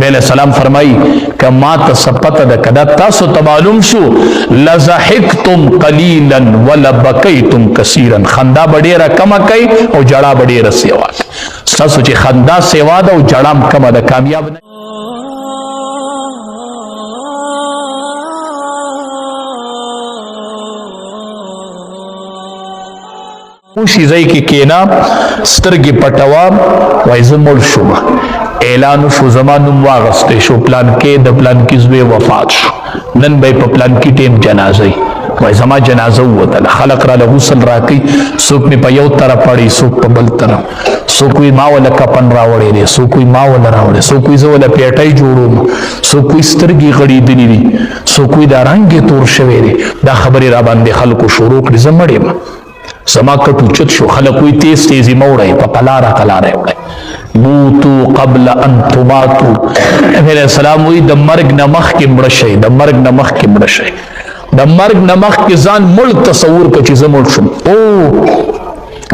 نبی علیہ السلام فرمائی کہ ما تسپت دا کدا تاسو تمعلوم شو لزحکتم قلیلا ولبکیتم کثیرا، خندا بډیره کم کوي او جړه بډیره سیوا تاسو چې خندا سیوا ده او جړه کم ده کامیاب نه. خوشی زئی کی کینا سترګې پټوا وای زمول شو اعلان شو زمانم واغسته شو پلان کې د پلان کې زوی وفات شو نن به په پلان کې ټیم جنازه وای زما جنازه وته خلق را له غسل راکی څوک می په یو طرف پړی څوک په بل طرف څوک وی ما ول کپن راوړی دی څوک وی ما ول راوړی څوک وی زول پیټای جوړوم څوک وی سترګې غړي دي دي څوک وی دا رنگ تور شوی دی دا خبره را باندې خلکو شروع کړي زمړې سما کټو چت شو خلک وی تیز تیزی موړی په پلاره کلاره وړی موتو قبل ان تماتو. نبی علیہ السلام وی د مرګ نمخ کې مړ شي د مرګ نمخ کې مړ شي د مرګ نمخ کې ځان مړ تصور کړي چې زمول شم او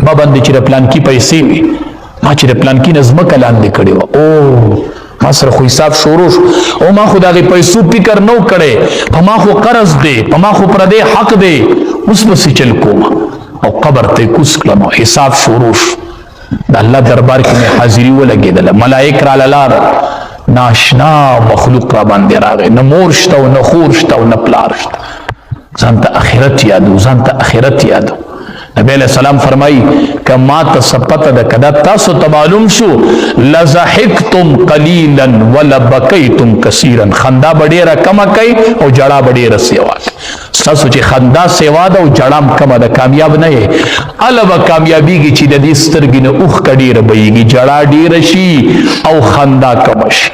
ما باندې چې پلان کې پیسې وي ما چې پلان کې نظم کلان دې کړي او ما سره خو حساب شروع او ما خو دغه پیسو فکر نو کړي په ما خو قرض دی په ما خو پر دې حق دی اوس پسې چل کوم او قبر ته کوس کړم حساب شروع د الله دربار کې حاضری ولګېدل ملائک را لار ناشنا مخلوق را باندې راغی نه مور شته او نه خور شته او نه پلار شته ځان ته آخرت یادو ځان ته آخرت یادو. نبی علیہ السلام فرمائی کہ ما تسپت دا کدا تاسو تمعلوم شو لزحکتم قلیلا ولبکیتم کثیرا، خندا بډیره کم کوي او جړه بډیره سیوا تاسو چې خندا سیوا ده او جړه کم ده کامیاب نه یې الوه کامیابیږي چې د دې سترګې نه اوښ ډیره بهیږي جړه ډیره شي او خندا کم شي.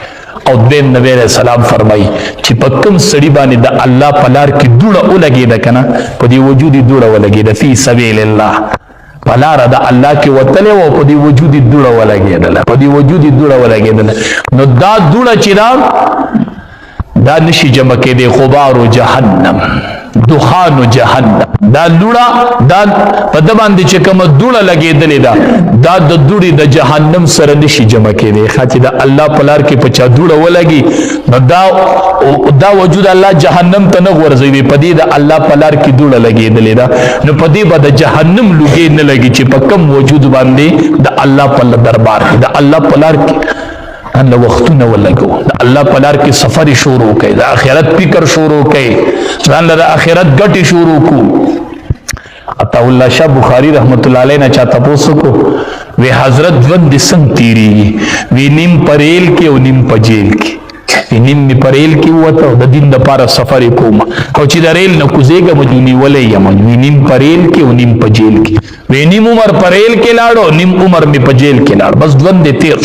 او دین نبی علیہ السلام فرمائی چې په کوم سړي باندې د الله په لار کې دوړه ولګېده کنه په دې وجود یې دوړه ولګېده فی سبیل الله په لاره د الله کې وتلی و په دې وجود یې دوړه ولګېدله په دې وجود یې دوړه ولګېدله نو دا دوړه چې دا نشي جمع کېدی غبار جهنم دخان جهنم دا لوړه دا په د باندې چې کومه دوړه لګېدلې ده دا د دوړې د جهنم سره نشي جمع کېدی چې د الله په لار کې په چا دوړه ولګي نو دا وجود الله جهنم ته نه غورځوي په دې د الله په لار کې دوړه لګېدلې ده نو په دې به د جهنم لوګې نه لګي چې په کوم وجود باندې د الله په دربار کې د الله په لار کې ان وختونه ولګو د الله په لار کې سفر شروع کړي د آخرت فکر شروع کړي ځان له آخرت ګټي شروع کو. عطا الله شاه بخاری رحمت الله علیه نه چاته پوسوکو وی حضرت ژوند څنګه تیریږي وی نیم پریل کې او نیم په جیل کې وی نیم می پریل کې وته د دین د پاره سفر کوم او چې د ریل نه کوزیګه مجونی ولې یم وی نیم پریل کې او نیم په جیل کې وی نیم عمر پریل کې لاړو نیم عمر می په جیل کې لاړ بس ژوند دې تیر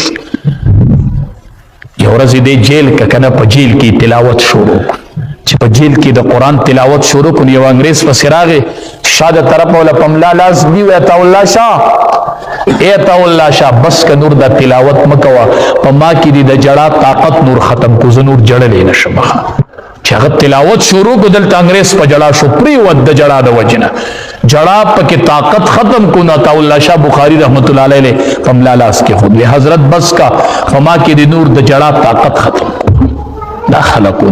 یو ورځ دې جیل کې کنه په جیل کې تلاوت شروع چې په جیل کې د قران تلاوت شروع کړي یو انګريز په سراغه شاده طرف ولا پملا لازمي وتا الله شاه ایت الله شاه بس ک نور د تلاوت مکوا په ما کې د جړه طاقت نور ختم کو زنور جړلې نشم چې هغه تلاوت شروع کو دلته انګريز په جړه شو پری ود د جړه د وجنه جړه په کې طاقت ختم کو نه تا الله شاه بخاری رحمت الله علیه پملا لاس کې خود حضرت بس کا فما کې د نور د جړه طاقت ختم کو دا خلقو